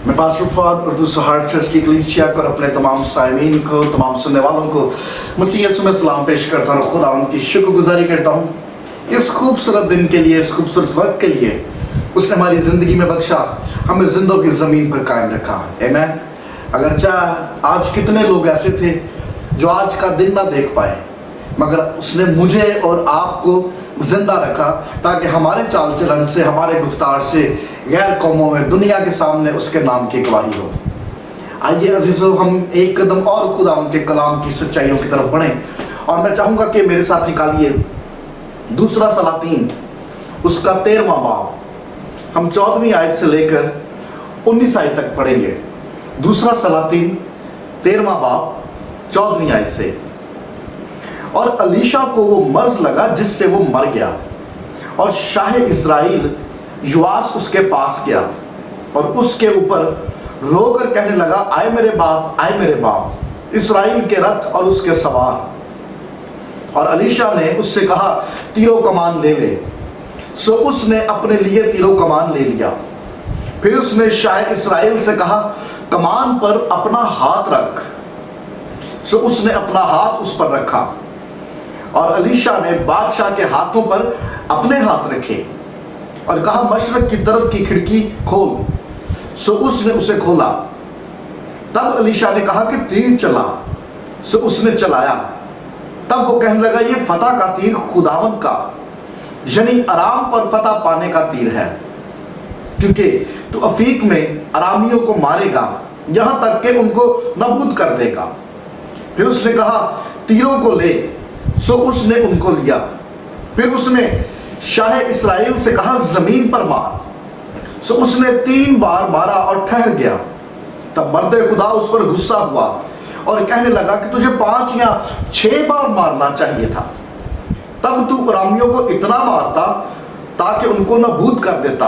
मैं pastor Fawad Urdu सोहार church की कलीसिया को और अपने तमाम साइमीन को, तमाम सुनने वालों को मसीह यीशु में सलाम पेश करता हूँ। खुदा उनकी शुक्रगुजारी करता हूँ इस खूबसूरत दिन के लिए, इस खूबसूरत वक्त के लिए उसने हमारी ज़िंदगी में बख्शा, हमें जिंदों की ज़मीन पर कायम रखा। आमीन। अगर चाहे आज कितने लोग ऐसे थे जो आज का दिन ना देख पाए, मगर उसने मुझे और आपको जिंदा रखा ताकि हमारे चाल चलन से, हमारे गुफ्तार से गैर कौमों में, दुनिया के सामने उसके नाम की गवाही हो। आइए अजीजों, हम एक कदम और खुदा उनके कलाम की सच्चाइयों की तरफ बढ़ें, और मैं चाहूँगा कि मेरे साथ निकालिए दूसरा सलातीन उसका 13वां बाब। हम 14वीं आयत से लेकर 19 आयत तक पढ़ेंगे। दूसरा सलातीन 13वां बाब 14वीं आयत से। और अलीशा को वो मर्ज लगा जिससे वो मर गया, और शाह इस्राइल युवास उसके पास गया और उसके ऊपर रोकर कहने लगा, आए मेरे बाप, आए मेरे बाप, इस्राइल के रथ और उसके सवार। और अलीशा ने उससे कहा, तीरों कमान ले ले। सो उसने अपने लिए तीरों कमान ले लिया। फिर उसने शाह इस्राइल से कहा, कमान पर अपना हाथ रख। सो उसने अपना हाथ उस पर रखा, और अलीशा ने बादशाह के हाथों पर अपने हाथ रखे और कहा, मशरक की तरफ की खिड़की खोल। सो उसने उसे खोला। तब अलीशा ने कहा कि तीर चला। सो उसने चलाया। तब वो कहने लगा, ये फतह का तीर खुदावंद का, यानी अराम पर फतह पाने का तीर है, क्योंकि तू अफीक में अरामियों को मारेगा, यहां तक कि उनको नबूद कर देगा। फिर उसने कहा, तीरों को ले। सो उसने उनको लिया। फिर उसने शाह इस्राइल से कहा, जमीन पर मार। सो उसने 3 बार मारा और ठहर गया। तब मर्दे खुदा उस पर गुस्सा हुआ और कहने लगा कि तुझे 5 या 6 बार मारना चाहिए था, तब तू अरामियों को इतना मारता ताकि उनको नबूद कर देता,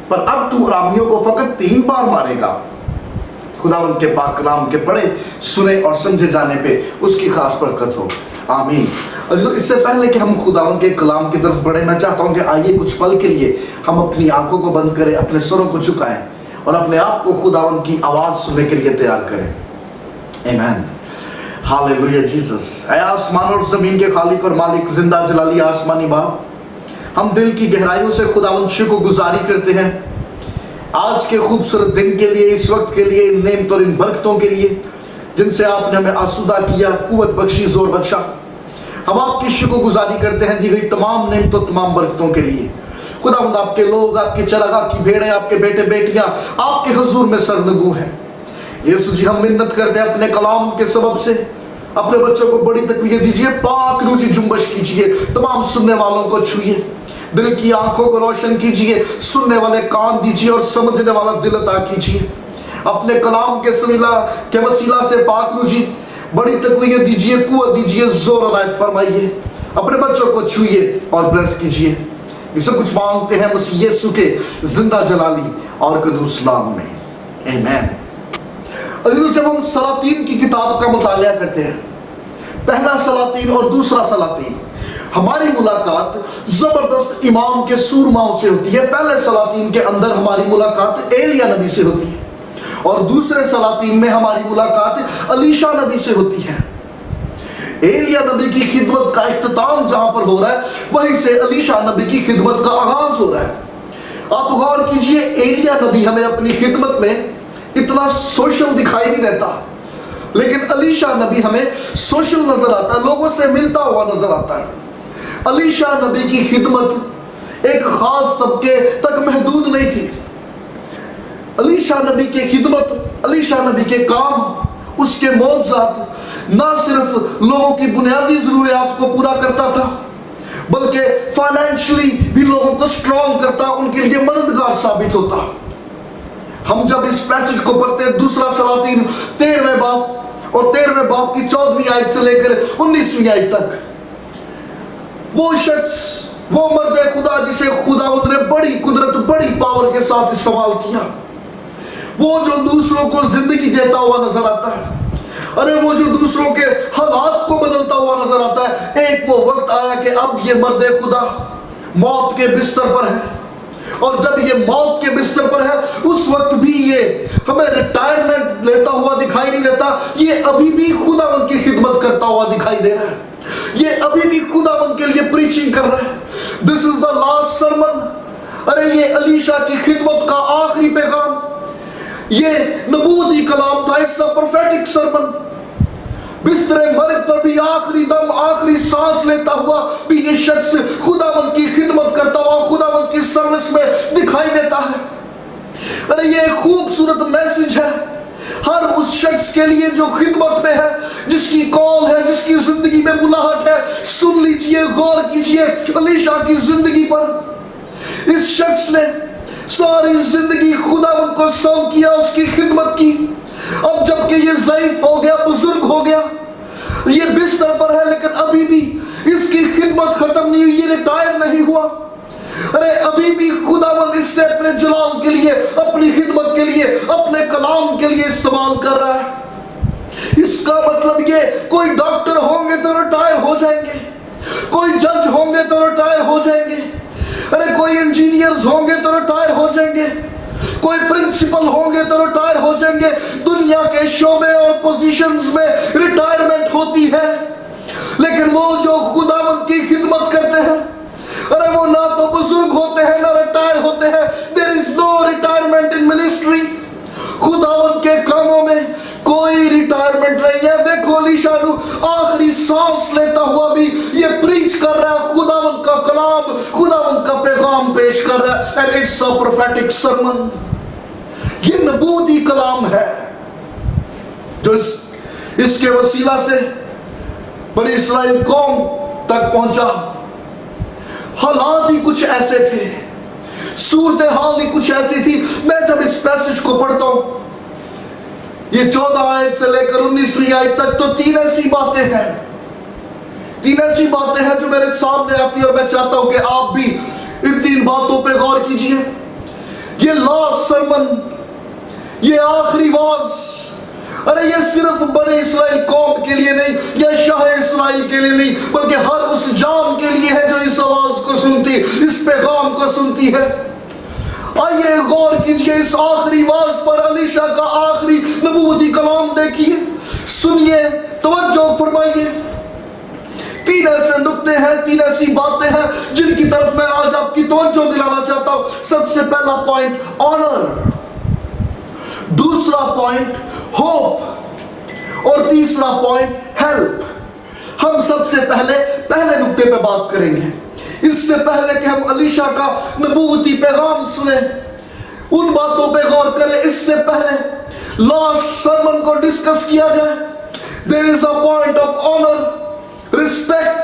पर अब तू अरामियों को फकत 3 बार मारेगा। खुदा उनके पाक कलाम के पढ़े, सुने और समझे जाने पे उसकी खास बरकत हो। आमीन। और इससे पहले कि हम खुदावन के कलाम की तरफ बढ़े, मैं चाहता हूं कि आइए कुछ पल के लिए हम अपनी आंखों को बंद करें, अपने सरों को झुकाएं और अपने आप को खुदावन की आवाज सुनने के लिए तैयार करें। आमीन। Hallelujah Jesus. ऐ आसमान और जमीन के खालिक और मालिक, जिंदा जलाली आसमानी बाप, हम दिल की गहराइयों से खुदावन शुक्रगुजारी करते हैं आज के खूबसूरत दिन के लिए, इस वक्त के लिए, इन नेमत और इन बरकतों के लिए जिनसे आपने हमें आसूदा किया, कुव्वत बख्शी, जोर बख्शा। हम आपकी शुक्रगुजारी करते हैं दी गई तमाम नेमतों, तमाम बरकतों के लिए। खुदावंद, आपके लोग, आपके चरागाह की भेड़ें, आपके बेटे बेटियां आपके हुजूर में सरनगू हैं। यीशु जी, हम मिन्नत करते हैं अपने कलाम के सबब से अपने बच्चों को बड़ी तकवीत दीजिए, पाक रूजी जुम्बश कीजिए, तमाम सुनने वालों को छुइए, दिल की आंखों को रोशन कीजिए, सुनने वाले कान दीजिए और समझने वाला दिल अता कीजिए। अपने कलाम के वसीला से पाक रूजी बड़ी तकवीत दीजिए, कुव्वत दीजिए, जोर अनायत फरमाइए, अपने बच्चों को छुइए और ब्लेस कीजिए। ये सब कुछ मांगते हैं मसीह यीशु के जिंदा जलाली और कदूस नाम में, आमीन। और जब हम सलातीन की किताब का मुतालिया करते हैं, पहला सलातीन और दूसरा सलातीन, हमारी मुलाकात जबरदस्त इमाम के सूरमाओं से होती है। पहले सलातीन के अंदर हमारी मुलाकात एलिया नबी से होती है, और दूसरे सलातीन में हमारी मुलाकात अलीशा नबी से होती है। एलिया नबी की खिदमत का इख्तिताम जहां पर हो रहा है, वहीं से अलीशा नबी की खिदमत का आगाज हो रहा है। आप गौर कीजिए, एलिया नबी हमें अपनी खिदमत में इतना सोशल दिखाई नहीं देता, लेकिन अलीशा नबी हमें सोशल नजर आता है, लोगों से मिलता हुआ नजर आता है। अलीशा नबी की खिदमत एक खास तबके तक महदूद नहीं थी। अलीशा नबी की खिदमत, अलीशा नबी के काम, उसके मौजज़ात ना सिर्फ लोगों की बुनियादी ज़रूरियात को पूरा करता था, बल्कि फाइनेंशियली भी लोगों को स्ट्रॉन्ग करता, उनके लिए मददगार साबित होता। हम जब इस पैसेज को पढ़ते हैं, दूसरा सलातीन 13वें बाब और 13वें बाब की 14वीं आयत से लेकर 19वीं आयत तक, वो शख्स, वो मर्द खुदा जिसे खुदावंद ने बड़ी कुदरत, बड़ी पावर के साथ इस्तेमाल किया, وہ جو دوسروں کو زندگی دیتا ہوا نظر آتا ہے، ارے وہ جو دوسروں کے حالات کو بدلتا ہوا نظر آتا ہے۔ ایک وہ وقت آیا کہ اب یہ مرد خدا موت کے بستر پر ہے، اور جب یہ موت کے بستر پر ہے اس وقت بھی یہ ہمیں ریٹائرمنٹ لیتا ہوا دکھائی نہیں دیتا، یہ ابھی بھی خداوند کی خدمت کرتا ہوا دکھائی دے رہا ہے، یہ ابھی بھی خداوند کے لیے پریچنگ کر رہا ہے۔ دس از دا لاسٹ سرمن، ارے یہ علیشا کی خدمت کا آخری پیغام، یہ نبوتی کلام تھا، اٹس اے پروفیٹک سرمن۔ بستر مرگ پر بھی آخری دم آخری سانس لیتا ہوا بھی یہ شخص خداوند کی خدمت کرتا ہوا خداوند کی سروس میں دکھائی دیتا ہے۔ ارے یہ ایک خوبصورت میسج ہے ہر اس شخص کے لیے جو خدمت میں ہے، جس کی کال ہے، جس کی زندگی میں بلاہٹ ہے۔ سن لیجئے، غور کیجئے علیشا کی زندگی پر۔ اس شخص نے ساری زندگی خداوند کو سرو کیا، اس کی خدمت کی۔ اب جبکہ یہ ضعیف ہو گیا، بزرگ ہو گیا، یہ بستر پر ہے، لیکن ابھی بھی اس کی خدمت ختم نہیں ہوئی، یہ ریٹائر نہیں ہوا۔ ارے ابھی بھی خداوند اس سے اپنے جلال کے لیے، اپنی خدمت کے لیے، اپنے کلام کے لیے استعمال کر رہا ہے۔ اس کا مطلب یہ کوئی ڈاکٹر ہوں گے تو ریٹائر ہو جائیں گے، کوئی جج ہوں گے تو ریٹائر ہو جائیں گے، ارے کوئی انجینئرز ہوں گے تو ریٹائر ہو جائیں گے، کوئی پرنسپل ہوں گے تو ریٹائر ہو جائیں گے۔ دنیا کے شعبے اور پوزیشنز میں ریٹائرمنٹ ہوتی ہے، لیکن وہ جو خداوند کی خدمت کرتے ہیں، ارے وہ نہ تو بزرگ ہوتے ہیں نہ ریٹائر ہوتے ہیں۔ There is no retirement in ministry۔ خداوند کے کاموں میں کوئی ریٹائرمنٹ نہیں ہے۔ دیکھو علیشا آخری سانس لیتا ہوا بھی یہ پریچ کر رہا ہے، خداوند کا کلام، خداوند کا پیغام پیش کر رہا ہے۔ And it's a prophetic sermon۔ یہ نبوتی کلام ہے جو اس کے وسیلہ سے بنی اسرائیل قوم تک پہنچا۔ حالات ہی کچھ ایسے تھے، صورتحال ہی کچھ ایسی تھی۔ میں جب اس پیسج کو پڑھتا ہوں، یہ 14 آیت سے لے کر 19ویں آیت تک، تو تین ایسی باتیں ہیں جو میرے سامنے آتی ہیں، اور میں چاہتا ہوں کہ آپ بھی ان تین باتوں پہ غور کیجئے۔ یہ لاسٹ سرمن، یہ آخری واز، ارے یہ صرف بنی اسرائیل قوم کے لیے نہیں، یہ شاہ اسرائیل کے لیے نہیں، بلکہ ہر اس جان کے لیے ہے جو اس آواز کو سنتی، اس پیغام کو سنتی ہے۔ آئیے غور کیجئے اس آخری واز پر، علیشا کا آخری نبوتی کلام دیکھیے، سنیے، توجہ فرمائیے۔ تین ایسے نکتے ہیں، تین ایسی باتیں ہیں جن کی طرف میں آج آپ کی توجہ دلانا چاہتا ہوں۔ سب سے پہلا پوائنٹ آنر، دوسرا پوائنٹ ہوپ، اور تیسرا پوائنٹ ہیلپ۔ ہم سب سے پہلے نکتے پہ بات کریں گے۔ اس سے پہلے کہ ہم علیشا کا نبوتی پیغام سنیں، ان باتوں پہ غور کریں، اس سے پہلے لاسٹ سرمن کو ڈسکس کیا جائے۔ There is a point of honor, respect۔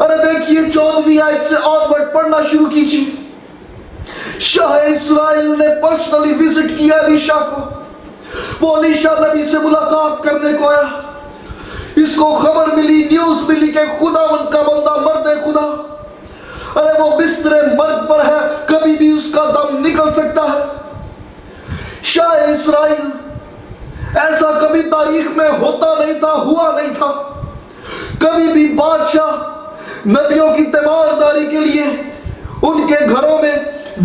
ارے دیکھیے 14ویں آیت سے آنورڈ پڑھنا شروع کیجیے۔ شاہ اسرائیل نے پرسنلی وزٹ کیا علیشا کو، وہ علیشا نبی سے ملاقات کرنے کو آیا۔ اس کو خبر ملی، نیوز ملی کہ خداوند کا بندہ مرد خدا، ارے وہ بستر مرگ پر ہے، کبھی بھی اس کا دم نکل سکتا ہے۔ شاہ اسرائیل، ایسا کبھی تاریخ میں ہوتا نہیں تھا، ہوا نہیں تھا۔ کبھی بھی بادشاہ نبیوں کی تیمارداری کے لیے ان کے گھروں میں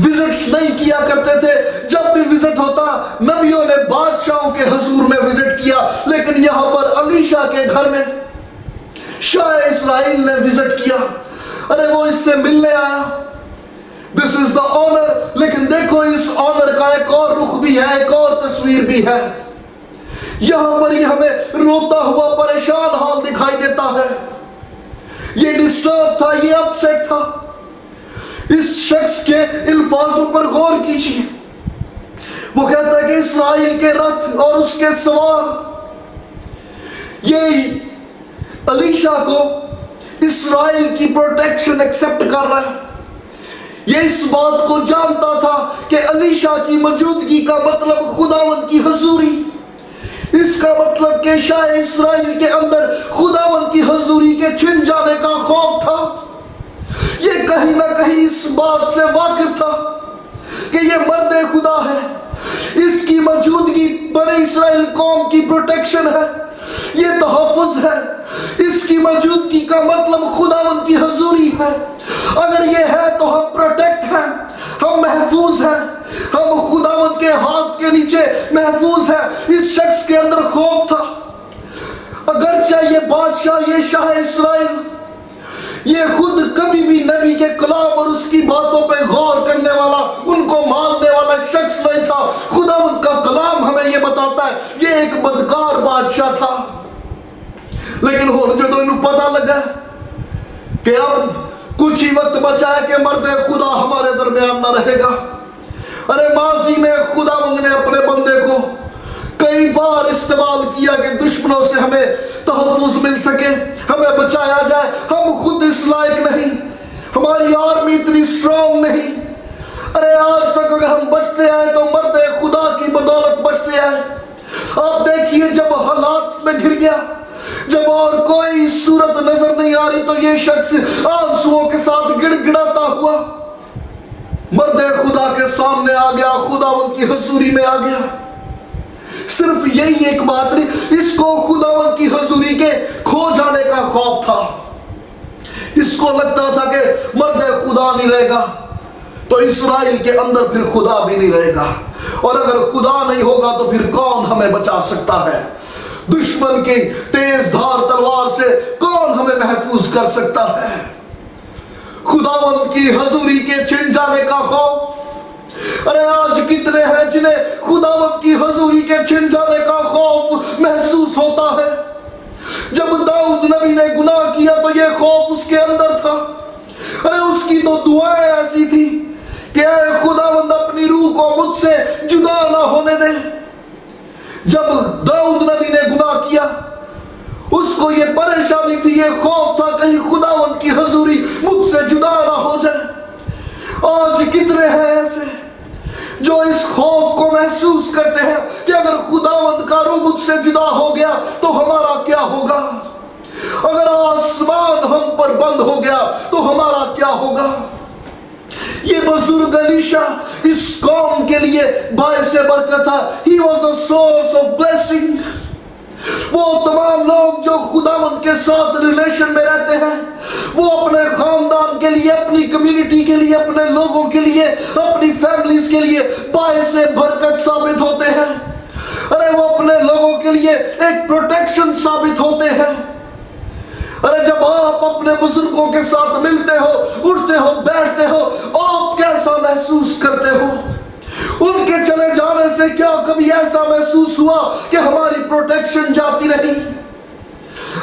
وزٹس نہیں کیا کرتے تھے۔ جب بھی وزٹ ہوتا، نبیوں نے بادشاہوں کے حضور میں وزٹ کیا، لیکن یہاں پر علیشا کے گھر میں شاہ اسرائیل نے وزٹ کیا۔ ارے وہ اس سے ملنے آیا، دس از دا آنر۔ لیکن دیکھو اس آنر کا ایک اور رخ بھی ہے، ایک اور تصویر بھی ہے۔ یہاں پر یہ ہمیں روتا ہوا پریشان حال دکھائی دیتا ہے۔ یہ ڈسٹرب تھا، یہ اپسیٹ تھا۔ اس شخص کے الفاظوں پر غور کیجیے۔ وہ کہتا ہے کہ اسرائیل کے رتھ اور اس کے سوار، یہ علیشا کو اسرائیل کی پروٹیکشن ایکسپٹ کر رہا ہے۔ یہ اس بات کو جانتا تھا کہ علیشا کی موجودگی کا مطلب خداوند کی حضوری، اس کا مطلب کہ شاہ اسرائیل کے اندر خداوند کی حضوری کے چھن جانے کا خوف تھا۔ یہ کہیں نہ کہیں اس بات سے واقف تھا کہ یہ مرد خدا ہے، اس کی موجودگی بنی اسرائیل قوم کی پروٹیکشن ہے، یہ تحفظ ہے۔ اس کی موجودگی کا مطلب خداوند کی حضوری ہے۔ اگر یہ ہے تو ہم پروٹیکٹ ہیں، ہم محفوظ ہیں، ہم خداوند کے ہاتھ کے نیچے محفوظ ہیں۔ اس شخص کے اندر خوف تھا، اگرچہ یہ بادشاہ، یہ شاہ اسرائیل، یہ خود کبھی بھی نبی کے کلام اور اس کی باتوں پہ غور کرنے والا، ان کو ماننے والا شخص نہیں تھا۔ خداوند کا کلام ہمیں یہ بتاتا ہے یہ ایک بدکار بادشاہ تھا، لیکن جدو انہوں پتہ لگا کہ اب کچھ ہی وقت بچا ہے کہ مرد خدا ہمارے درمیان نہ رہے گا۔ ارے ماضی میں خداوند نے اپنے بندے کو کئی بار استعمال کیا کہ دشمنوں سے ہمیں تحفظ مل سکے، ہمیں بچایا جائے۔ ہم خود اس لائق نہیں، ہماری آرمی اتنی سٹرونگ نہیں۔ ارے آج تک اگر ہم بچتے آئے تو مرد خدا کی بدولت بچتے آئے۔ آپ دیکھیے جب حالات میں گر گیا، جب اور کوئی صورت نظر نہیں آ رہی تو یہ شخص آنسوؤں کے ساتھ گڑ گڑاتا ہوا مرد خدا کے سامنے آ گیا، خداوند کی حضوری میں آ گیا۔ صرف یہی ایک بات نہیں، اس کو خداوند کی حضوری کے کھو جانے کا خوف تھا۔ اس کو لگتا تھا کہ مرد خدا نہیں رہے گا تو اسرائیل کے اندر پھر خدا بھی نہیں رہے گا، اور اگر خدا نہیں ہوگا تو پھر کون ہمیں بچا سکتا ہے؟ دشمن کی تیز دھار تلوار سے کون ہمیں محفوظ کر سکتا ہے؟ خداوند کی حضوری کے چھن جانے کا خوف۔ ارے آج کتنے ہیں جنہیں خداوند کی حضوری کے چھن جانے کا خوف محسوس ہوتا ہے؟ جب داؤد نبی نے گناہ کیا تو یہ خوف اس کے اندر تھا۔ ارے اس کی تو دعائیں ایسی تھی کہ اے خداوند اپنی روح کو مجھ سے جدا نہ ہونے دے۔ جب داؤد نبی نے گناہ کیا اس کو یہ پریشانی تھی، یہ خوف تھا کہیں خداوند کی حضوری مجھ سے جدا نہ ہو جائے۔ آج کتنے ہیں ایسے جو اس خوف کو محسوس کرتے ہیں کہ اگر خداوند کا روح مجھ سے جدا ہو گیا تو ہمارا کیا ہوگا؟ اگر آسمان ہم پر بند ہو گیا تو ہمارا کیا ہوگا؟ یہ بزرگ الیشا اس قوم کے لیے باعث برکت تھا۔ He was a source of blessing۔ وہ تمام لوگ جو خداوند کے ساتھ ریلیشن میں رہتے ہیں، وہ اپنے خاندان کے لیے، اپنی کمیونٹی کے لیے، اپنے لوگوں کے لیے، اپنی فیملیز کے لیے باعث برکت ثابت ہوتے ہیں۔ ارے وہ اپنے لوگوں کے لیے ایک پروٹیکشن ثابت ہوتے ہیں۔ ارے جب آپ اپنے بزرگوں کے ساتھ ملتے ہو، اٹھتے ہو، بیٹھتے ہو، آپ کیسا محسوس کرتے ہو؟ ان کے چلے جانے سے کیا کبھی ایسا محسوس ہوا کہ ہماری پروٹیکشن جاتی رہی؟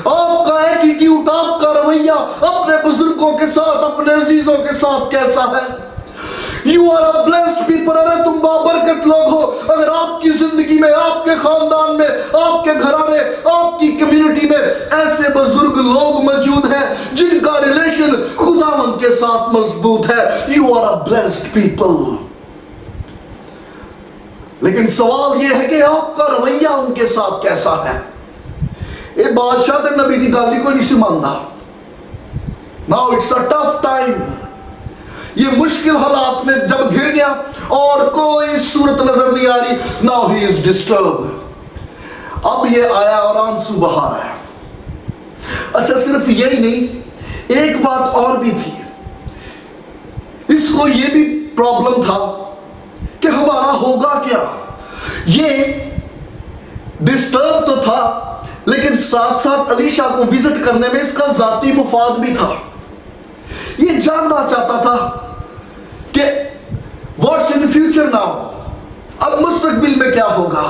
آپ کا ایٹیٹیوڈ، آپ کا رویہ اپنے بزرگوں کے ساتھ، اپنے عزیزوں کے ساتھ کیسا ہے؟ You are a blessed people۔ ارے تم بابرکت لوگ ہو اگر آپ کی زندگی میں، آپ کے خاندان میں، آپ کے گھرانے، آپ کی کمیونٹی میں ایسے بزرگ لوگ موجود ہیں جن کا ریلیشن خداوند کے ساتھ مضبوط ہے۔ You are a blessed people۔ لیکن سوال یہ ہے کہ آپ کا رویہ ان کے ساتھ کیسا ہے؟ یہ بادشاہ تے نبی دی گل کوئی نہیں سی ماندا۔ Now it's a tough time۔ یہ مشکل حالات میں جب گر گیا اور کوئی صورت نظر نہیں آ رہی، now he is disturbed۔ اب یہ آیا اور آنسو بہا رہا ہے۔ اچھا صرف یہی نہیں، ایک بات اور بھی تھی، اس کو یہ بھی پرابلم تھا کہ ہمارا ہوگا کیا؟ یہ ڈسٹرب تو تھا لیکن ساتھ ساتھ الیشا کو وزٹ کرنے میں اس کا ذاتی مفاد بھی تھا۔ یہ جاننا چاہتا تھا کہ واٹس ان فیوچر ناؤ، اب مستقبل میں کیا ہوگا،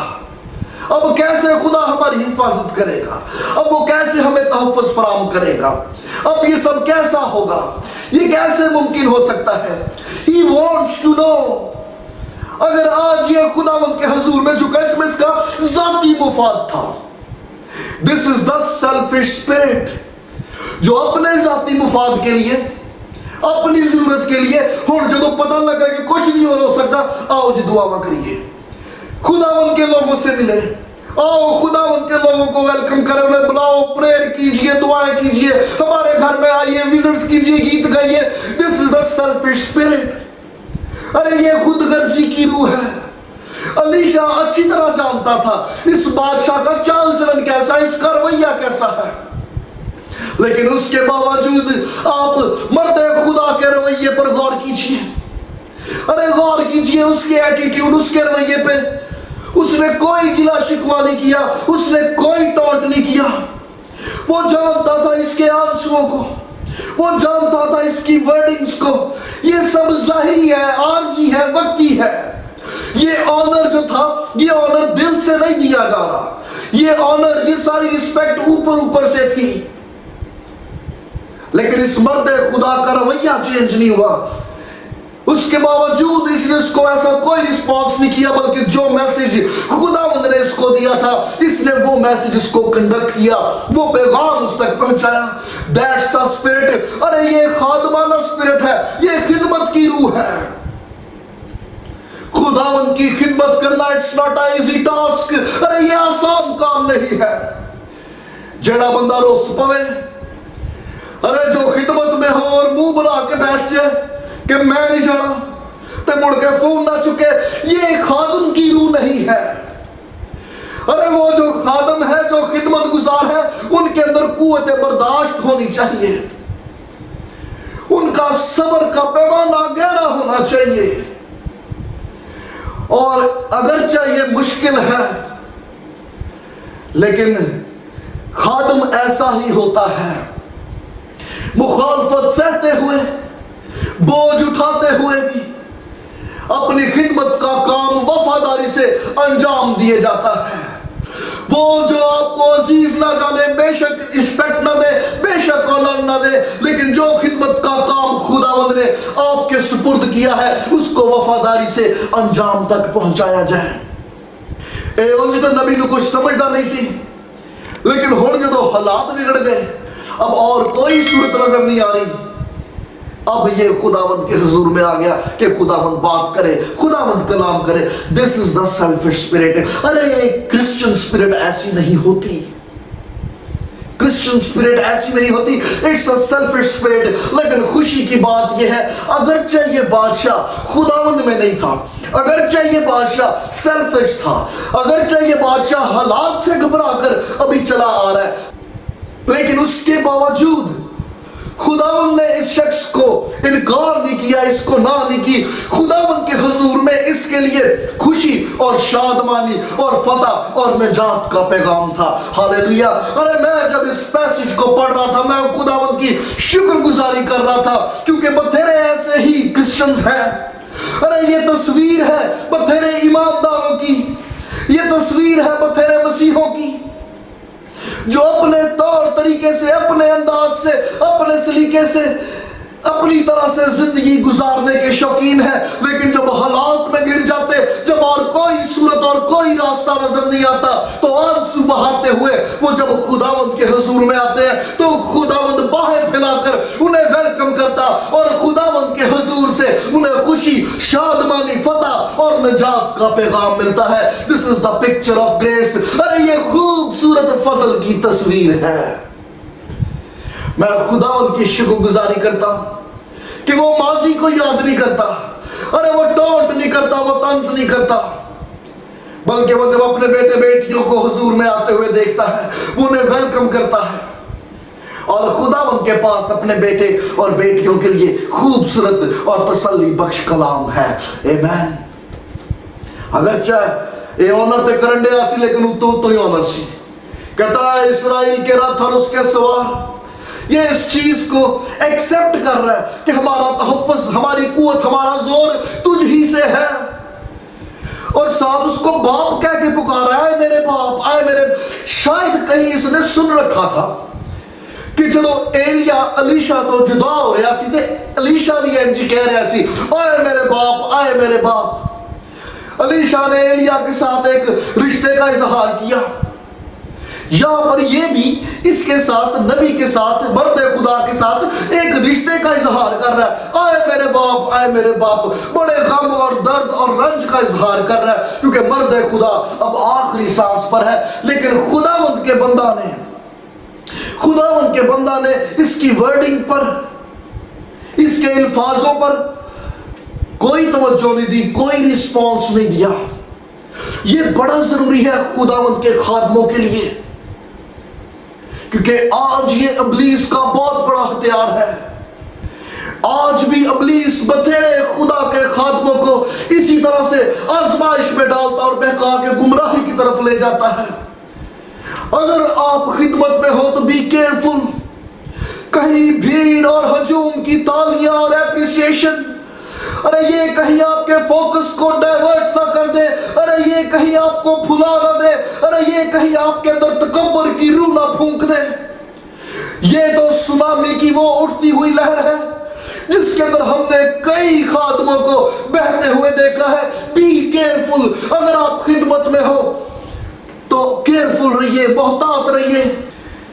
اب کیسے خدا ہماری حفاظت کرے گا، اب وہ کیسے ہمیں تحفظ فراہم کرے گا، اب یہ سب کیسا ہوگا، یہ کیسے ممکن ہو سکتا ہے۔ He wants to know۔ اگر آج یہ خداوند کے حضور میں جھکا، اس میں اس کا ذاتی مفاد تھا۔ This is the selfish spirit، جو اپنے ذاتی مفاد کے لیے، اپنی ضرورت کے لیے، ہوں جدو پتہ لگا کہ کچھ نہیں ہو سکتا، آؤ جی دعا کریے، خداوند کے لوگوں سے ملے، آؤ خداوند کے لوگوں کو ویلکم کریں، انہیں بلاؤ، پریئر کیجئے، دعائیں کیجئے، ہمارے گھر میں آئیے، وزٹس کیجئے، گیت گائیے۔ This is the selfish spirit۔ ارے یہ خود غرضی کی روح ہے۔ अलीशा अच्छी तरह जानता था इस बादशाह का चाल चलन कैसा, इसका रवैया कैसा है, लेकिन उसके बावजूद आप मर्द खुदा के रवैये पर गौर कीजिए। अरे गौर कीजिए उसके एटीट्यूड, उसके रवैये पे। उसने कोई गिला शिकवा नहीं किया, उसने कोई टॉन्ट नहीं किया। वो जानता था इसके आंसुओं को, वो जानता था इसकी वर्डिंग्स को, ये सब जाहिरी है, आरजी है, वक्ती है। ये ऑनर जो था, ये ऑनर दिल से नहीं दिया जा रहा, ये ऑनर, ये सारी रिस्पेक्ट ऊपर ऊपर से थी। लेकिन इस मर्द खुदा का रवैया चेंज नहीं हुआ। उसके बावजूद इसने उसको ऐसा कोई रिस्पॉन्स नहीं किया, बल्कि जो मैसेज खुदावंद ने इसको दिया था, इसने वो मैसेज इसको कंडक्ट किया, वो पैगाम उस तक पहुंचाया। That's the spirit. अरे ये खादमाना स्पिरिट है, ये खिदमत की रूह है। खुदावंद की खिदमत करना it's not a easy task. अरे ये आसान काम नहीं है। जेड़ा बंदा रोस पवे, अरे जो खिदमत में हो और मुंह बना के बैठ जाए कि मैं नहीं जाना, तो मुड़ के फोन ना चुके, ये खादम की रूह नहीं है। अरे वो जो खादम है, जो खिदमत गुजार है, उनके अंदर कुव्वत बर्दाश्त होनी चाहिए, उनका सब्र का पैमाना गहरा होना चाहिए। और अगर चाहिए मुश्किल है, लेकिन खादम ऐसा ही होता है, मुखालफत सहते हुए, बोझ उठाते हुए भी अपनी खिदमत का काम वफादारी से अंजाम दिए जाता है। वो जो आपको अजीज ना जाने, बेशक रिस्पेक्ट ना दे, बेशक ऑनर ना दे, लेकिन जो खिदमत का काम खुदावंद ने आपके सुपुर्द किया है, उसको वफादारी से अंजाम तक पहुंचाया जाए। उंज तो नबी को कुछ समझदा नहीं सी, लेकिन हुण जदों हालात बिगड़ गए, अब और कोई सूरत नजर नहीं आ रही, अब ये खुदावंद के हुजूर में आ गया कि खुदावंद बात करे, खुदावंद कलाम करे। This is the selfish spirit. अरे क्रिश्चियन स्पिरिट ऐसी नहीं होती, क्रिश्चियन स्पिरिट ऐसी नहीं होती, इट्स अ सेल्फिश स्पिरिट। लेकिन खुशी की बात यह है, अगरचे ये बादशाह खुदावंद में नहीं था, अगरचे ये बादशाह सेल्फिश था, अगरचे ये बादशाह हालात से घबरा कर अभी चला आ रहा है, लेकिन उसके बावजूद खुदावंद ने इस शख्स को इनकार नहीं किया, इसको ना नहीं की। खुदावंद के हुजूर में इसके लिए खुशी और शादमानी और फतह और निजात का पैगाम था। हालेलुया। अरे मैं जब इस पैसेज को पढ़ रहा था, मैं खुदावंद की शुक्रगुजारी कर रहा था, क्योंकि बथेरे ऐसे ही क्रिश्चियंस हैं। अरे ये तस्वीर है बथेरे ईमानदारों की, ये तस्वीर है बथेरे मसीहों की, जो अपने तौर तरीके से, अपने अंदाज से, अपने सलीके से, अपनी तरह से जिंदगी गुजारने के शौकीन है, लेकिन जब हालात में गिर जाते, जब और कोई सूरत और कोई रास्ता नजर नहीं आता, तो आंसू बहाते हुए वो जब खुदावंद के हुजूर में आते हैं, तो खुदावंद बाहें फैलाकर उन्हें वेलकम करता और खुदावंद के हुजूर से उन्हें खुशी, शादमानी, फतह और निजात का पैगाम मिलता है। This is the picture of grace. अरे ये खूबसूरत फजल की तस्वीर है। मैं खुदावंद की शुक्रगुजारी करता हूं कि वो माजी को याद नहीं करता, अरे वो टोंट नहीं करता, वो तंज नहीं करता, बल्कि वो जब अपने बेटे बेटियों को हुजूर में आते हुए देखता है, वो उन्हें वेलकम करता है और खुदावंद के पास अपने बेटे और बेटियों के लिए खूबसूरत और तसल्ली बख्श कलाम है। आमीन। अगर चाहे ये ऑनर ते करंडे आसी, लेकिन तो ही ऑनर सी कहता है इस्राएल के रथ और उसके सवार, ये इस चीज को एक्सेप्ट कर रहा है कि हमारा तहफ्फुज़, हमारी कुव्वत, हमारा जोर तुझ ही से है, और साथ उसको बाप कह के पुकार रहा है, मेरे बाप, आए मेरे। शायद कहीं इसने सुन रखा था कि जो एलिया अलीशा तो जुदा हो रहा सी, ते अलीशा भी इंज कह रहा सी, आए मेरे बाप, आए मेरे बाप। अलीशा ने एलिया के साथ एक रिश्ते का इजहार किया। यहां पर ये भी इसके साथ, नबी के साथ, मर्द खुदा के साथ एक रिश्ते का इजहार कर रहा है। आए मेरे बाप, आए मेरे बाप, बड़े गम और दर्द और रंज का इजहार कर रहा है, क्योंकि मर्द खुदा अब आखिरी सांस पर है। लेकिन खुदावंद के बंदा ने इसकी वर्डिंग पर, इसके अल्फाजों पर कोई तवज्जो नहीं दी, कोई रिस्पॉन्स नहीं दिया। یہ بڑا ضروری ہے خداوند کے خادموں کے لیے، کیونکہ آج یہ ابلیس کا بہت بڑا ہتھیار ہے۔ آج بھی ابلیس بتھیرے خدا کے خادموں کو اسی طرح سے آزمائش میں ڈالتا اور بہکا کے گمراہی کی طرف لے جاتا ہے۔ اگر آپ خدمت میں ہو تو بی کیئرفل، کہیں بھیڑ اور ہجوم کی تالیاں اور اپریسیشن، ارے یہ کہیں آپ کے فوکس کو ڈائیورٹ نہ کر دے، ارے یہ کہیں آپ کو بھلا نہ دے، ارے یہ کہیں آپ کے اندر تکبر کی روح نہ پھونک دے۔ یہ تو سونامی کی وہ اٹھتی ہوئی لہر ہے جس کے اندر ہم نے کئی خادموں کو بہتے ہوئے دیکھا ہے۔ بی کیئرفل، اگر آپ خدمت میں ہو تو کیئرفل رہیے، محتاط رہیے۔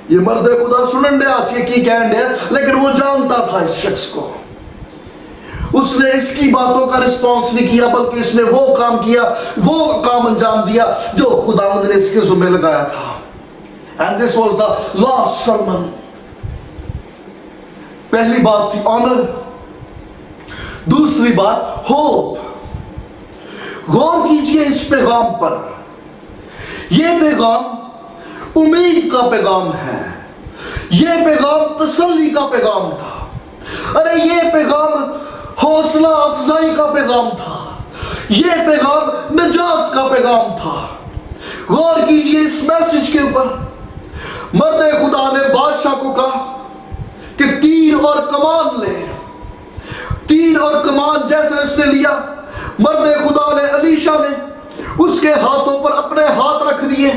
یہ مرد خدا سنن دے آسیے کی کہن دے، لیکن وہ جانتا تھا اس شخص کو۔ اس نے اس کی باتوں کا رسپانس نہیں کیا، بلکہ اس نے وہ کام کیا، وہ کام انجام دیا جو خداوند نے اس کے ذمہ لگایا تھا۔ And this was the last sermon۔ پہلی بات تھی آنر، دوسری بات ہوپ۔ غور کیجئے اس پیغام پر، یہ پیغام امید کا پیغام ہے، یہ پیغام تسلی کا پیغام تھا، ارے یہ پیغام حوصلہ افزائی کا پیغام تھا، یہ پیغام نجات کا پیغام تھا۔ غور کیجئے اس میسج کے اوپر۔ مرد خدا نے بادشاہ کو کہا کہ تیر اور کمان لے۔ تیر اور کمان جیسے اس نے لیا، مرد خدا نے الیشا نے اس کے ہاتھوں پر اپنے ہاتھ رکھ دیے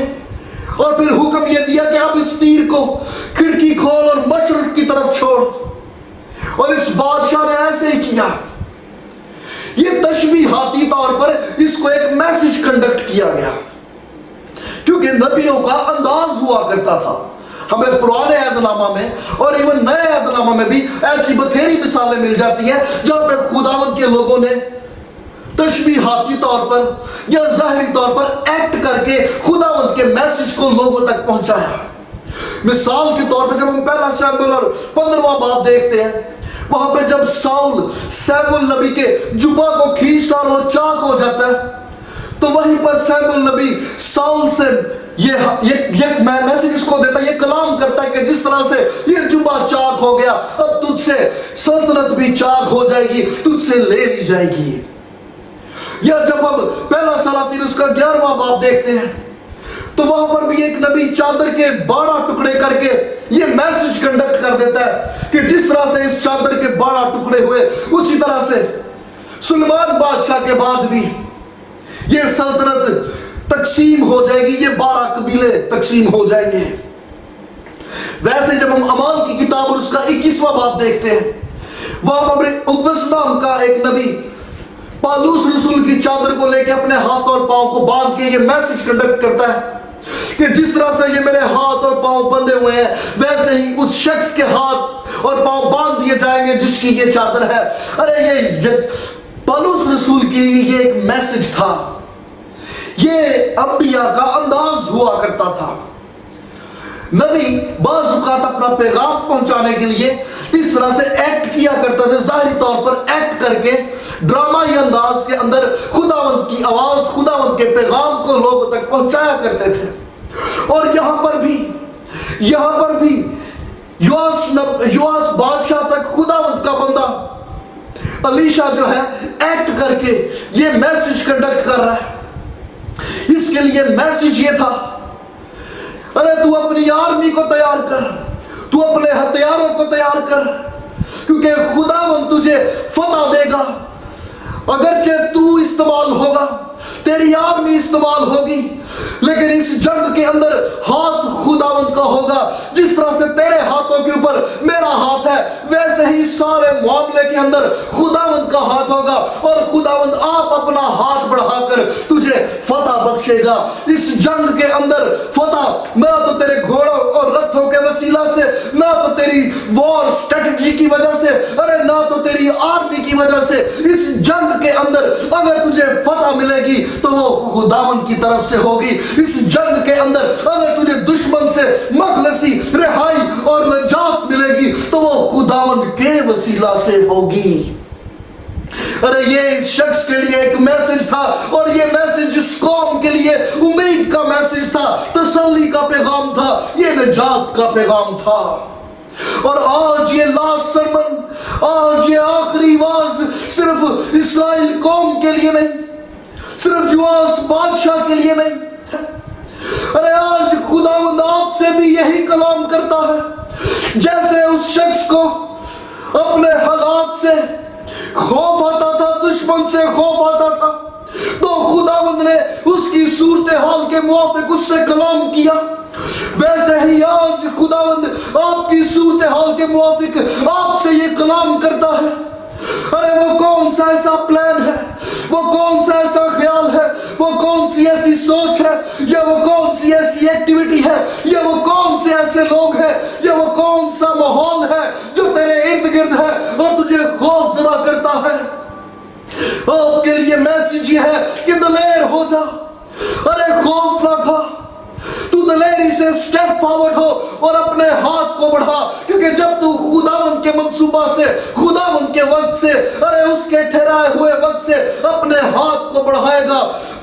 اور پھر حکم یہ دیا کہ اب اس تیر کو کھڑکی کھول اور مشرق کی طرف چھوڑ، اور اس بادشاہ نے ایسے ہی کیا۔ یہ تشبیہاتی طور پر اس کو ایک میسج کنڈکٹ کیا گیا، کیونکہ نبیوں کا انداز ہوا کرتا تھا۔ ہمیں پرانے عہد نامہ میں اور ایون نئے عہد نامہ میں بھی ایسی بتھیری مثالیں مل جاتی ہیں جہاں پہ خداوند کے لوگوں نے تشبیہاتی طور پر یا ظاہری طور پر ایکٹ کر کے خداوند کے میسج کو لوگوں تک پہنچایا۔ مثال کے طور پہ جب ہم پہلا سیموئیل اور 15واں باب دیکھتے ہیں، وہاں پہ جب ساؤل سیموئیل نبی کے جبہ کو کھینچتا اور وہ چاک ہو جاتا ہے، تو وہیں پر سیموئیل نبی ساؤل سے یہ میسج اس کو دیتا ہے، یہ کلام کرتا ہے کہ جس طرح سے یہ جبہ چاک ہو گیا، اب تجھ سے سلطنت بھی چاک ہو جائے گی، تجھ سے لے لی جائے گی۔ یا جب ہم پہلا سلاطین اس کا 11واں باب دیکھتے ہیں، تو وہاں پر بھی ایک نبی چادر کے 12 ٹکڑے کر کے یہ میسج کنڈکٹ کر دیتا ہے کہ جس طرح سے اس چادر کے 12 ٹکڑے ہوئے، اسی طرح سے سلیمان بادشاہ کے بعد بھی یہ سلطنت تقسیم ہو جائے گی، یہ 12 قبیلے تقسیم ہو جائیں گے۔ ویسے جب ہم اعمال کی کتاب اور اس کا 21واں باب دیکھتے ہیں، وہاں پر عبس نام کا ایک نبی پالوس رسول کی چادر کو لے کے اپنے ہاتھ اور پاؤں کو باندھ کے یہ میسج کنڈکٹ کرتا ہے کہ جس طرح سے یہ میرے ہاتھ اور پاؤں بندھے ہوئے ہیں، ویسے ہی اس شخص کے ہاتھ اور پاؤں باندھ دیے جائیں گے جس کی یہ چادر ہے۔ ارے یہ پالوس رسول کی یہ ایک میسج تھا، یہ انبیاء کا انداز ہوا کرتا تھا۔ نبی بعض اوقات اپنا پیغام پہنچانے کے لیے اس طرح سے ایکٹ کیا کرتا تھا، ظاہری طور پر ایکٹ کر کے ڈرامائی انداز کے اندر خداوند کی آواز، خداوند کے پیغام کو لوگوں تک پہنچایا کرتے تھے۔ اور یہاں پر بھی یواس بادشاہ تک خداوند کا بندہ الیشا جو ہے ایکٹ کر کے یہ میسج کنڈکٹ کر رہا ہے۔ اس کے لیے میسج یہ تھا، ارے تو اپنی آرمی کو تیار کر، تو اپنے ہتھیاروں کو تیار کر، کیونکہ خداوند تجھے فتح دے گا۔ اگرچہ تو استعمال ہوگا، تیری آرمی استعمال ہوگی، لیکن اس جنگ کے اندر ہاتھ خداوند کا ہوگا۔ جس طرح سے تیرے ہاتھوں کے اوپر میرا ہاتھ ہے، ویسے ہی سارے معاملے کے اندر خداوند کا ہاتھ ہوگا، اور خداوند آپ اپنا ہاتھ بڑھا کر تجھے فتح بخشے گا۔ اس جنگ کے اندر فتح نہ تو تیرے گھوڑوں اور رتھوں کے وسیلہ سے، نہ تو تیری وار سٹریٹجی کی وجہ سے، ارے نہ تو تیری آرمی کی وجہ سے۔ اس جنگ کے اندر اگر تجھے فتح ملے گی تو وہ خداوند کی طرف سے ہوگی۔ اس جنگ کے اندر اگر تجھے دشمن سے مخلصی، رہائی اور نجات ملے گی تو وہ خداوند کے وسیلہ سے ہوگی۔ अरे ये इस शख्स के लिए एक मैसेज था, और ये मैसेज इस कौम के लिए उम्मीद का मैसेज था, तसल्ली का पैगाम था, ये निजात का पैगाम था। और आज ये लास्ट सरमन, आज ये आखिरी वाज सिर्फ इस्राइल कौम के लिए नहीं, सिर्फ युवास बादशाह के लिए नहीं, अरे आज खुदावंद आपसे भी यही कलाम करता है। जैसे उस शख्स को अपने हालात से खौफ आता था, दुश्मन से खौफ आता था, तो खुदावंद ने उसकी सूरत हाल के मुआफिक उससे कलाम किया। वैसे ही आज खुदावंद आपकी सूरत हाल के मुआफिक आपसे ये कलाम करता है। अरे वो कौन सा ऐसा प्लान है, वो कौन सा ऐसा ख्याल है, वो कौन सी ऐसी सोच है, या वो कौन सी ऐसी एक्टिविटी है, या वो कौन से ऐसे लोग हैं, या वो कौन सा माहौल है जो तेरे इर्द गिर्द है और तुझे खौफ ज़दा करता है। आपके लिए मैसेज ये है कि दलेर हो जा, अरे खौफ ना खा, तू दलेरी से स्टेप फॉरवर्ड हो और अपने हाथ को बढ़ा, क्योंकि जब तू खुदावंद के मंसूबा से, खुदावंद के वक्त से, अरे उसके ठहराए हुए वक्त से अपने हाथ को बढ़ाएगा,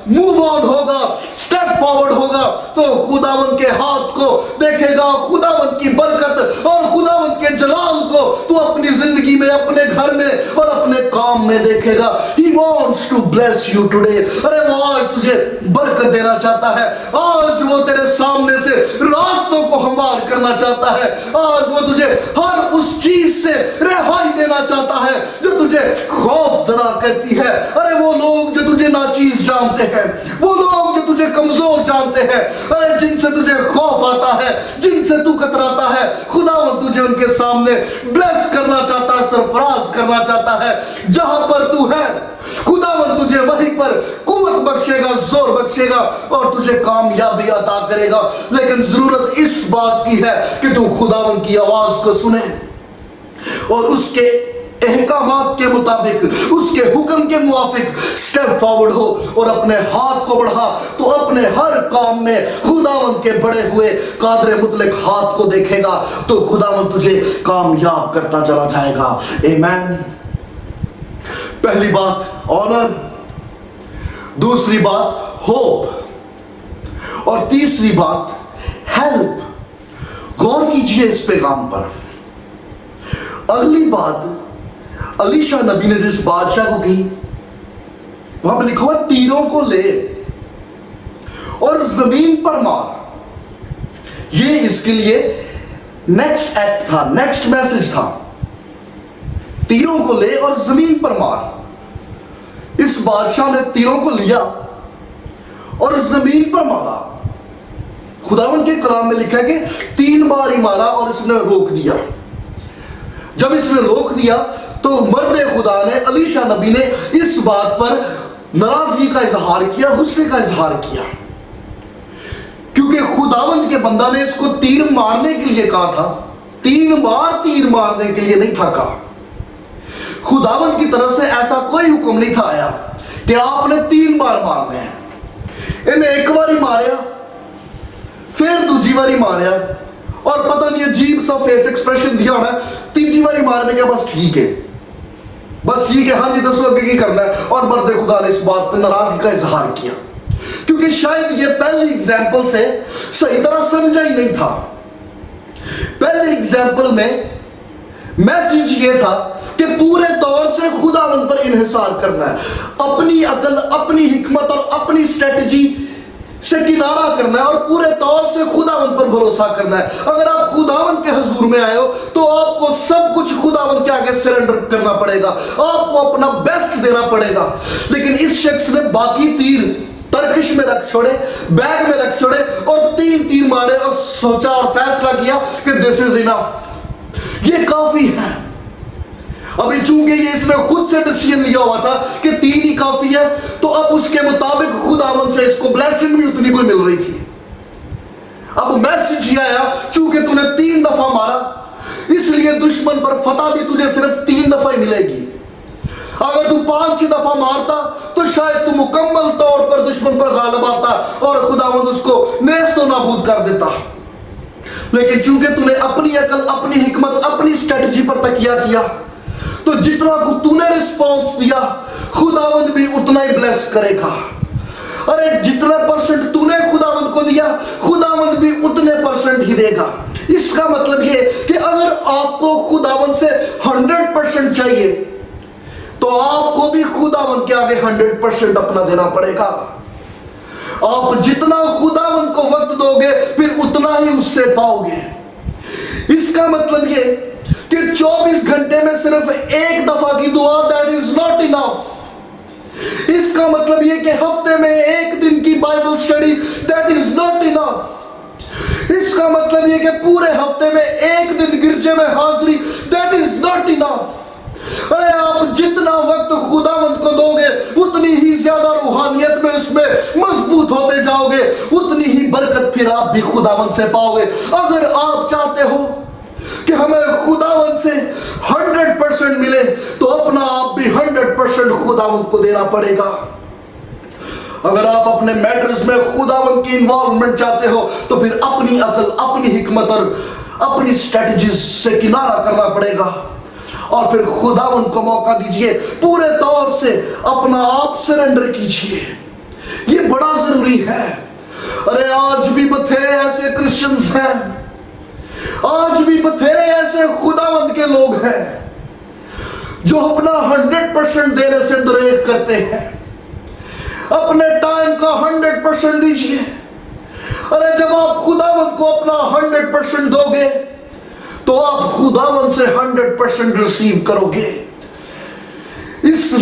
मूव ऑन होगा, स्टेप फॉरवर्ड होगा, तो खुदावंद के हाथ को देखेगा, खुदावंद की बरकत और खुदावंद के जलाल को तू अपनी जिंदगी में, अपने घर में और अपने काम में देखेगा। He wants to bless you today। अरे वो आज तुझे बरकत देना चाहता है, आज वो तेरे सामने से रास्तों को हमवार करना चाहता है, आज वो तुझे हर उस चीज से रिहाई देना चाहता है जो तुझे खौफ ज़दा करती है। अरे वो लोग जो तुझे नाचीज जानते हैं, वो लोग जो तुझे कमजोर जानते हैं, अरे जिनसे तुझे खौफ आता है, जिनसे तू कतराता है, खुदावंद तुझे उनके सामने ब्लेस करना चाहता है, सरफराज करना चाहता है। जहां पर तू है खुदावंद तुझे वहीं पर कुव्वत बख्शेगा, जोर बख्शेगा और तुझे कामयाबी अता करेगा। लेकिन जरूरत इस बात की है कि तू खुदावंद की आवाज को सुने और उसके अहकामात के मुताबिक, उसके हुक्म के मुआफिक स्टेप फॉरवर्ड हो और अपने हाथ को बढ़ा, तो अपने हर काम में खुदावंद के बड़े हुए कादर मुतलक हाथ को देखेगा, तो खुदावंद तुझे कामयाब करता चला जाएगा। आमीन। पहली बात ऑनर, दूसरी बात होप, और तीसरी बात हेल्प। गौर कीजिए इस पैगाम पर। अगली बात अलीशा नबी ने जिस बादशाह को की, वहां पर लिखा हुआ तीरों को ले और जमीन पर मार। ये इसके लिए नेक्स्ट एक्ट था, नेक्स्ट मैसेज था। तीरों को ले और जमीन पर मार। इस बादशाह ने तीरों को लिया और जमीन पर मारा। खुदावंद के कलाम में लिखा है कि 3 बार ही मारा और इसने रोक दिया। जब इसने रोक दिया तो मर्द खुदा ने, अलीशा नबी ने इस बात पर नाराजगी का इजहार किया, गुस्से का इजहार किया, क्योंकि खुदावंद के बंदा ने इसको तीर मारने के लिए कहा था। 3 बार तीर मारने के लिए नहीं था कहा। खुदावंद की तरफ से ऐसा कोई हुक्म नहीं था आया कि आपने 3 बार मारने हैं। इन्हें एक बार ही मारा, फिर दूसरी बार ही मारा, और पता नहीं अजीब सा फेस एक्सप्रेशन दिया होना, तीसरी बार ही मारने के बस ठीक है, बस ठीक है, हाँ जी दसो आगे की करना है। और मर्द खुदा ने इस बात पर नाराजगी का इजहार किया, क्योंकि शायद ये पहले एग्जाम्पल से सही तरह समझा ही नहीं था। पहले एग्जाम्पल में मैसेज ये था कि पूरे तौर से खुदावंद पर इन्हिसार करना है, अपनी अकल, अपनी हिकमत और अपनी स्ट्रेटजी से किनारा करना है और पूरे तौर से खुदावंद पर भरोसा करना है। अगर आप खुदावंद के हुजूर में आए हो तो आपको सब कुछ खुदावंद के आगे सरेंडर करना पड़ेगा, आपको अपना बेस्ट देना पड़ेगा। लेकिन इस शख्स ने बाकी तीर तरकश में रख छोड़े, बैग में रख छोड़े और 3 तीर मारे और सोचा और फैसला किया कि दिस इज इनफ, ये काफी है। अभी चूंकि ये इसने खुद से डिसीजन लिया हुआ था कि 3 ही काफी है, तो अब उसके मुताबिक खुदावंद से इसको ब्लेसिंग भी उतनी कोई मिल रही थी। अब मैसेज ये आया, चूंकि तूने 3 दफा मारा, इसलिए दुश्मन पर फतह भी तुझे सिर्फ 3 दफा ही मिलेगी। अगर तू 5-6 दफा मारता तो शायद तू मुकम्मल तौर पर दुश्मन पर गालिब आता और खुदावंद उसको नेस्तो नाबूद कर देता। लेकिन चूंकि तूने अपनी अकल, अपनी हिकमत, अपनी स्ट्रेटजी पर तकिया किया, तो जितना तूने रिस्पॉन्स दिया खुदावंद भी उतना ही ब्लेस करेगा। अरे जितना परसेंट तूने खुदावंद को दिया, खुदावंद भी उतने परसेंट ही देगा। इसका मतलब ये कि अगर आपको खुदावंद से 100% चाहिए तो आपको भी खुदावंद के आगे 100% अपना देना पड़ेगा। आप जितना खुदावंद को वक्त दोगे फिर उतना ही उससे पाओगे। इसका मतलब ये कि 24 घंटे में सिर्फ एक दफा की दुआ दैट इज नॉट इनफ। इसका मतलब ये कि हफ्ते में एक दिन की Bible study that is not enough. इसका मतलब ये कि पूरे हफ्ते में एक दिन गिरजे में हाजिरी दैट इज नॉट इनफ। अरे आप जितना वक्त खुदावंद को दोगे उतनी ही ज्यादा रूहानियत में उसमें मजबूत होते जाओगे, उतनी ही बरकत फिर आप भी खुदावंद से पाओगे। अगर आप चाहते हो कि हमें खुदावंद से 100% मिले तो अपना आप भी 100% खुदावंद को देना पड़ेगा। अगर आप अपने मैटर्स में खुदावंद की इन्वॉल्वमेंट चाहते हो तो फिर अपनी अकल, अपनी हिकमत और अपनी स्ट्रेटजीज से किनारा करना पड़ेगा और फिर खुदावंद को मौका दीजिए, पूरे तौर से अपना आप सरेंडर कीजिए। ये बड़ा जरूरी है। अरे आज भी बथेरे ऐसे क्रिश्चियंस हैं, आज भी बथेरे ऐसे खुदावंद के लोग हैं जो अपना 100% देने से दुरेक करते हैं। अपने टाइम का 100% दीजिए। अरे जब आप खुदावंद को अपना 100% दोगे तो आप खुदावंद से 100% रिसीव करोगे। इस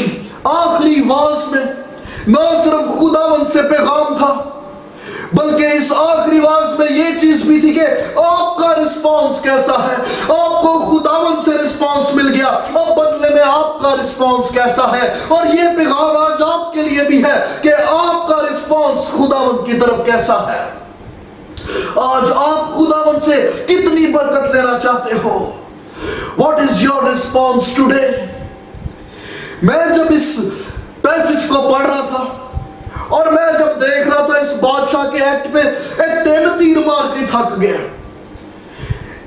आखिरी वाज में न सिर्फ खुदावंद से पैगाम था बल्कि इस आखिरी वाज में ये चीज भी थी कि आपका रिस्पांस कैसा है। आपको खुदावंद से रिस्पांस मिल गया, अब बदले में आपका रिस्पांस कैसा है। और ये पैगाम आज आपके लिए भी है कि आपका रिस्पांस खुदावंद की तरफ कैसा है। आज आप खुदावंद से कितनी बरकत लेना चाहते हो? What is your response today? मैं जब इस पैसेज को पढ़ रहा था और मैं जब देख रहा था इस बादशाह के एक्ट पे, एक 3 तीर मार के थक गया।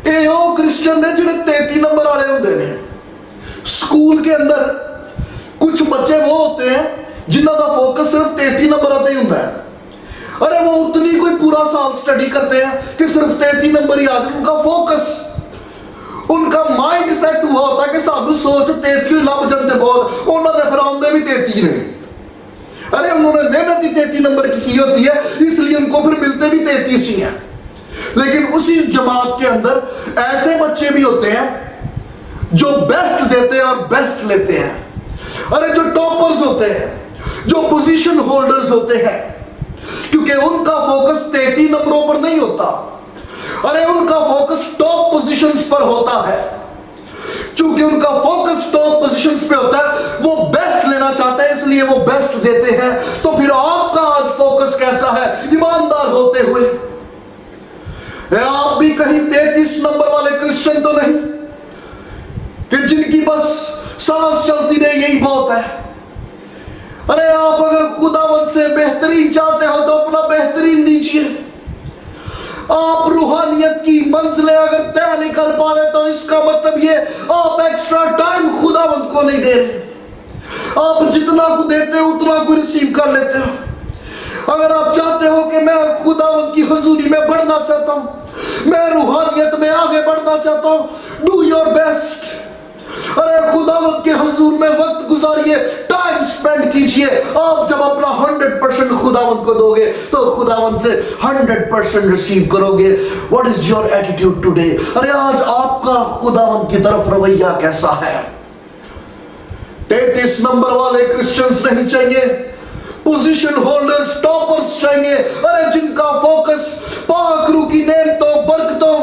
ये वो क्रिश्चियन ने जिन्हें 33 नंबर वाले होंगे ने। स्कूल के अंदर कुछ बच्चे वो होते हैं जिन्हों का फोकस सिर्फ 33 नंबर आते ही होता है। अरे वो उतनी कोई पूरा साल स्टडी करते हैं कि सिर्फ 33 नंबर ही आ जाए। उनका फोकस, उनका माइंड सेट हुआ होता है कि साधु सोच 33 लब जनते बहुत उन्होंने फिर आंदे भी 33 ने। अरे उन्होंने मेहनत ही 33 नंबर की होती है इसलिए उनको फिर मिलते भी 33 ही हैं। लेकिन उसी जमात के अंदर ऐसे बच्चे भी होते हैं जो बेस्ट देते हैं और बेस्ट लेते हैं। अरे जो टॉपर्स होते हैं, जो पोजीशन होल्डर्स होते हैं, क्योंकि उनका फोकस 33 नंबरों पर नहीं होता। अरे उनका फोकस टॉप पोजीशंस पर होता है। चूंकि उनका फोकस टॉप पोजीशंस पे होता है, वो बेस्ट लेना चाहते हैं इसलिए वो बेस्ट देते हैं। तो फिर आपका आज फोकस कैसा है? ईमानदार होते हुए आप भी कहीं 33 नंबर वाले क्रिश्चियन तो नहीं कि जिनकी बस सांस चलती रहे यही बहुत है। अरे आप अगर खुदावंद से बेहतरीन चाहते हो तो अपना बेहतरीन दीजिए। आप रूहानियत की मंजिलें अगर तय नहीं कर पा रहे तो इसका मतलब ये आप एक्स्ट्रा टाइम खुदावंद को नहीं दे रहे। आप जितना को देते हो उतना को रिसीव कर लेते हो। अगर आप चाहते हो कि मैं खुदावंद की हुजूरी में बढ़ना चाहता हूं, मैं रूहानियत में आगे बढ़ना चाहता हूं, डू योर बेस्ट। अरे खुदावंद के हुजूर में वक्त गुजारिए, टाइम स्पेंड कीजिए। आप जब अपना 100% खुदावंद को दोगे तो खुदावंद से 100% रिसीव करोगे। What is your attitude today? अरे आज आपका खुदावंद की तरफ रवैया कैसा है? 33 नंबर वाले क्रिश्चियंस नहीं चाहिए, पोजीशन होल्डर्स, टॉपर्स चाहिए। अरे जिनका फोकस पाक रूह की नेमतों, बरकतों,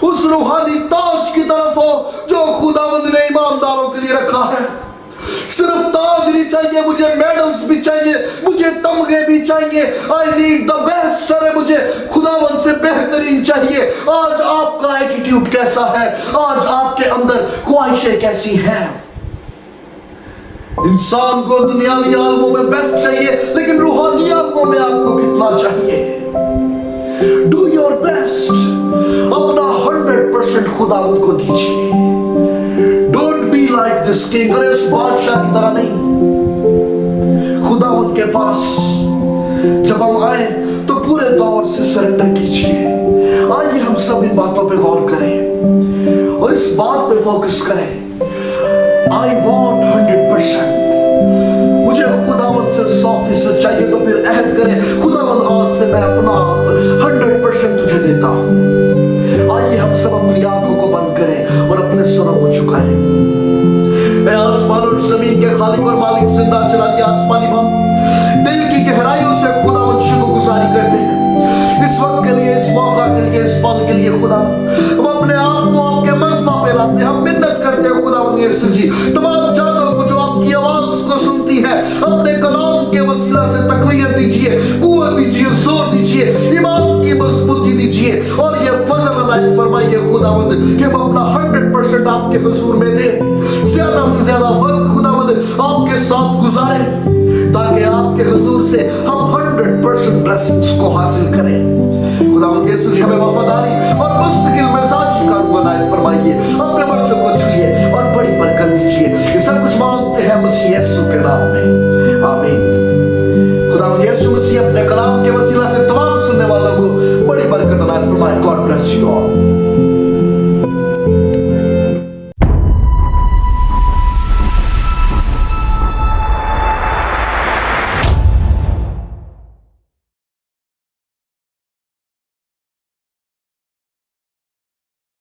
उस रूहानी ताज की तरफ हो जो खुदावंद ने ईमानदारों के लिए रखा है। सिर्फ ताज नहीं चाहिए, मुझे मेडल्स भी चाहिए, मुझे तमगे भी चाहिए। I need the best. अरे मुझे खुदावंद से बेहतरीन चाहिए। आज आपका एटीट्यूड कैसा है? आज आपके अंदर ख्वाहिशें कैसी हैं? इंसान को दुनियावी आलमों में बेस्ट चाहिए, लेकिन रूहानी आलमों में आपको कितना चाहिए? Do your best. अपना 100% खुदावंद को दीजिए। Don't be like this king. अरे इस बादशाह की तरह नहीं। के पास जब हम आए तो पूरे तौर से सरेंडर कीजिए। आइए हम सब इन बातों पे गौर करें और इस बात पे फोकस करें। I want 100%। मुझे खुदावंद से 100% चाहिए, तो फिर अहद करें, खुदावंद आज से मैं अपना आप 100% तुझे देता हूँ। आइए हम सब अपनी आंखों को बंद करें और अपने सरों को झुकाएं। मैं आसमान और जमीन के खालिक और मालिक जिंदा चला के आसमानी बाप दिल की गहराइयों से खुदावंद शुक्रगुजारी करते हैं इस वक्त के लिए, इस मौका के लिए, इस पल के लिए। खुदावंद हम अपने आप को आपके मज़बा पे लाते हैं, हम मिन्नत करते हैं खुदावंद यीशु जी, तमाम जानों को जो आपकी आवाज को सुनती है, अपने कलाम के वसीला से तकवीयत दीजिए, कुव्वत दीजिए, जोर दीजिए, ईमान की मजबूती दीजिए और ये फजल अनायत फरमाइए खुदावंद कि हम अपना 100% आपके हुजूर में दें, ज्यादा से ज्यादा वक्त खुदावंद आपके साथ गुजारें ताकि आपके हुजूर से हम 100% ब्लेसिंग्स को हासिल करें। खुदावंद यीशु जी हमें वफादारी और मुस्तकिल मिजाजी का अनायत फरमाइए, अपने बच्चों को छुइए और बड़ी बरकत दीजिए। ये सब कुछ मांगते हैं मसीह यीशु के नाम में, आमीन। खुदावंद यीशु मसीह अपने कलाम के वसीला से तमाम सुनने वालों को बड़ी बरकत अनायत फरमाए। God bless you all.